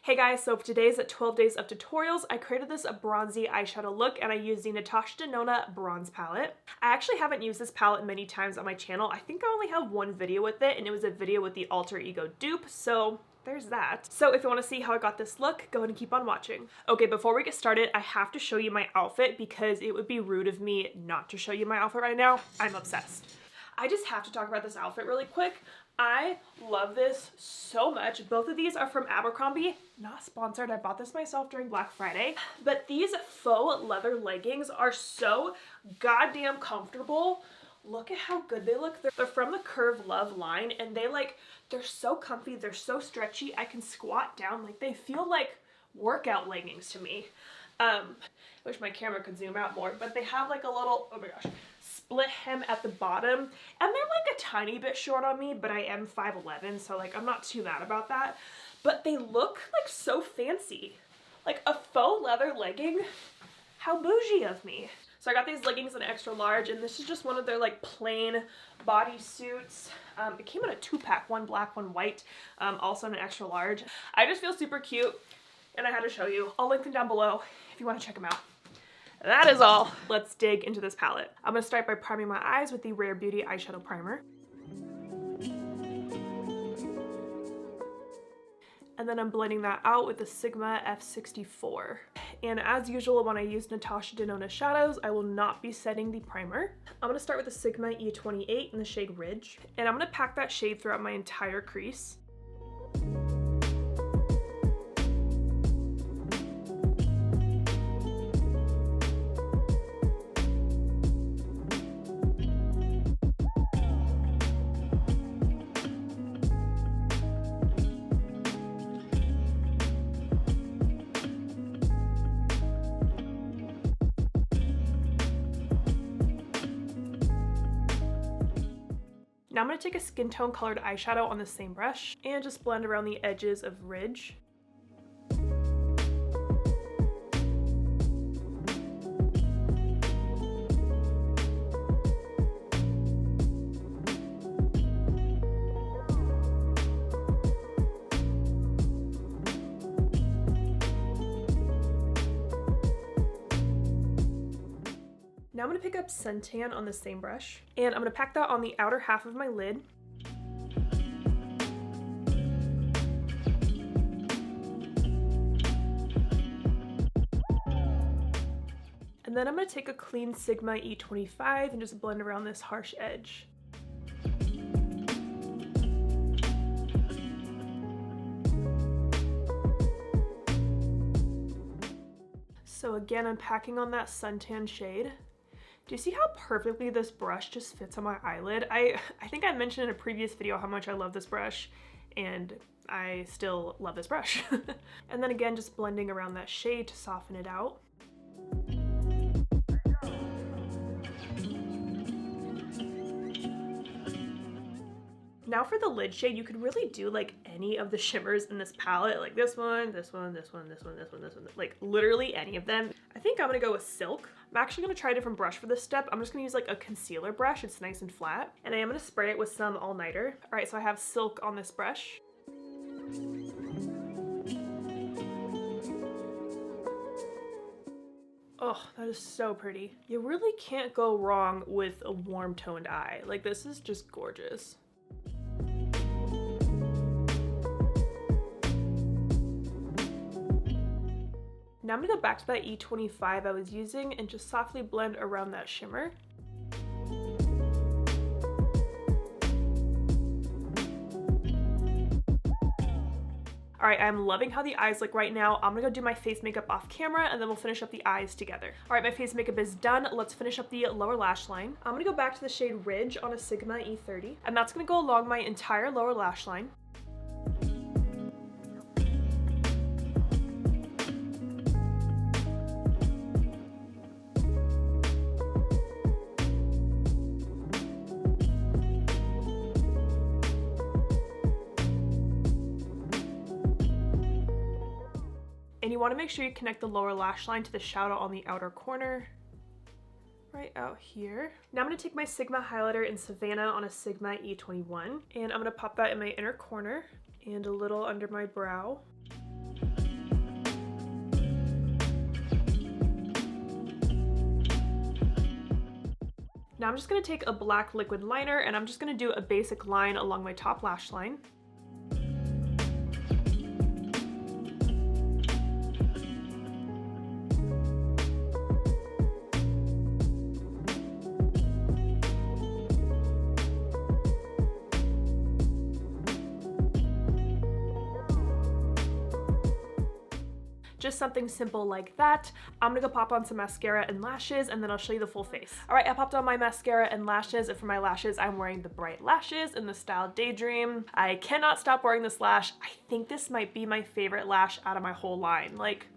Hey guys, so for today's 12 days of tutorials, I created this bronzy eyeshadow look and I used the Natasha Denona bronze palette. I actually haven't used this palette many times on my channel. I think I only have one video with it and it was a video with the alter ego dupe, so there's that. So if you want to see how I got this look, go ahead and keep on watching. Okay, before we get started, I have to show you my outfit because it would be rude of me not to show you my outfit right now. I'm obsessed. I just have to talk about this outfit really quick. I love this so much. Both of these are from Abercrombie. Not sponsored, I bought this myself during Black Friday. But these faux leather leggings are so goddamn comfortable. Look at how good they look. They're from the Curve Love line and they're so comfy, they're so stretchy. I can squat down, like they feel like workout leggings to me. I wish my camera could zoom out more, but they have like a little, oh my gosh, split hem at the bottom, and they're like a tiny bit short on me, but I am 5'11", so like I'm not too mad about that. But they look like so fancy. Like a faux leather legging, how bougie of me. So I got these leggings in an extra large, and this is just one of their like plain bodysuits. It came in a 2-pack, one black, one white, also in an extra large. I just feel super cute, and I had to show you. I'll link them down below if you want to check them out. That is all. Let's dig into this palette. I'm gonna start by priming my eyes with the Rare Beauty eyeshadow primer. And then I'm blending that out with the Sigma F64. And as usual, when I use Natasha Denona shadows, I will not be setting the primer. I'm gonna start with the Sigma E28 in the shade Ridge. And I'm gonna pack that shade throughout my entire crease. Now I'm going to take a skin tone colored eyeshadow on the same brush and just blend around the edges of Ridge. Now I'm going to pick up Suntan on the same brush, and I'm going to pack that on the outer half of my lid. And then I'm going to take a clean Sigma E25 and just blend around this harsh edge. So again, I'm packing on that Suntan shade. Do you see how perfectly this brush just fits on my eyelid? I think I mentioned in a previous video how much I love this brush, and I still love this brush. And then again, just blending around that shade to soften it out. Now for the lid shade, you could really do like any of the shimmers in this palette, like this one, this one, this one, this one, this one, this one, like literally any of them. I think I'm gonna go with Silk. I'm actually gonna try a different brush for this step. I'm just gonna use like a concealer brush. It's nice and flat. And I am gonna spray it with some all-nighter. All right, so I have Silk on this brush. Oh, that is so pretty. You really can't go wrong with a warm toned eye. Like this is just gorgeous. Now I'm gonna go back to that E25 I was using and just softly blend around that shimmer. All right, I'm loving how the eyes look right now. I'm gonna go do my face makeup off camera and then we'll finish up the eyes together. All right, my face makeup is done. Let's finish up the lower lash line. I'm gonna go back to the shade Ridge on a Sigma E30, and that's gonna go along my entire lower lash line. And you want to make sure you connect the lower lash line to the shadow on the outer corner, right out here. Now I'm going to take my Sigma highlighter in Savannah on a Sigma E21, and I'm going to pop that in my inner corner and a little under my brow. Now I'm just gonna take a black liquid liner and I'm just gonna do a basic line along my top lash line. Just something simple like that. I'm gonna go pop on some mascara and lashes and then I'll show you the full face. All right, I popped on my mascara and lashes, and for my lashes, I'm wearing the Bright Lashes in the style Daydream. I cannot stop wearing this lash. I think this might be my favorite lash out of my whole line. Like,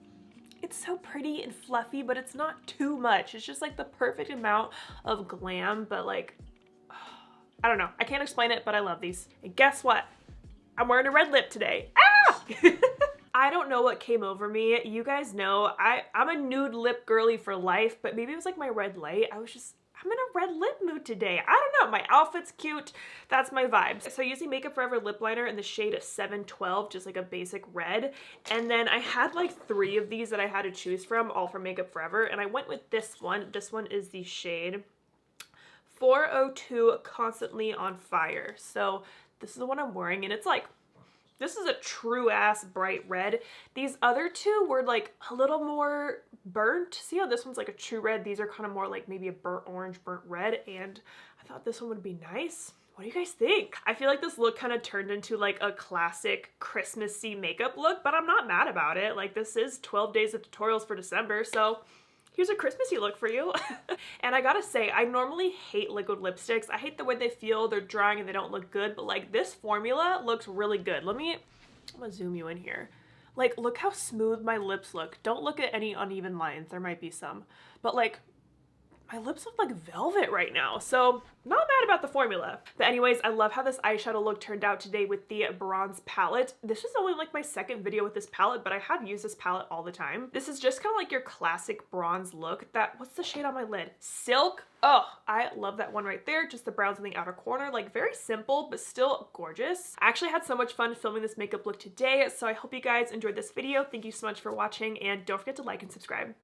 it's so pretty and fluffy, but it's not too much. It's just like the perfect amount of glam, but like, I don't know. I can't explain it, but I love these. And guess what? I'm wearing a red lip today. Ah! I don't know what came over me. You guys know I'm a nude lip girly for life, but maybe it was like my red light. I'm in a red lip mood today. I don't know, my outfit's cute. That's my vibe. So using Makeup Forever lip liner in the shade 712, just like a basic red. And then I had like 3 of these that I had to choose from, all from Makeup Forever. And I went with this one. This one is the shade 402 Constantly on Fire. So this is the one I'm wearing, and it's like, this is a true ass bright red. These other 2 were like a little more burnt. See how this one's like a true red? These are kind of more like maybe a burnt orange, burnt red, and I thought this one would be nice. What do you guys think? I feel like this look kind of turned into like a classic Christmassy makeup look, but I'm not mad about it. Like, this is 12 days of tutorials for December, so here's a Christmassy look for you. And I gotta say, I normally hate liquid lipsticks. I hate the way they feel. They're drying and they don't look good, but like this formula looks really good. I'm gonna zoom you in here. Like, look how smooth my lips look. Don't look at any uneven lines. There might be some, but like, my lips look like velvet right now, so not mad about the formula. But anyways, I love how this eyeshadow look turned out today with the bronze palette. This is only like my second video with this palette, but I have used this palette all the time. This is just kind of like your classic bronze look. What's the shade on my lid? Silk. Oh, I love that one right there. Just the browns in the outer corner. Like, very simple, but still gorgeous. I actually had so much fun filming this makeup look today, so I hope you guys enjoyed this video. Thank you so much for watching, and don't forget to like and subscribe.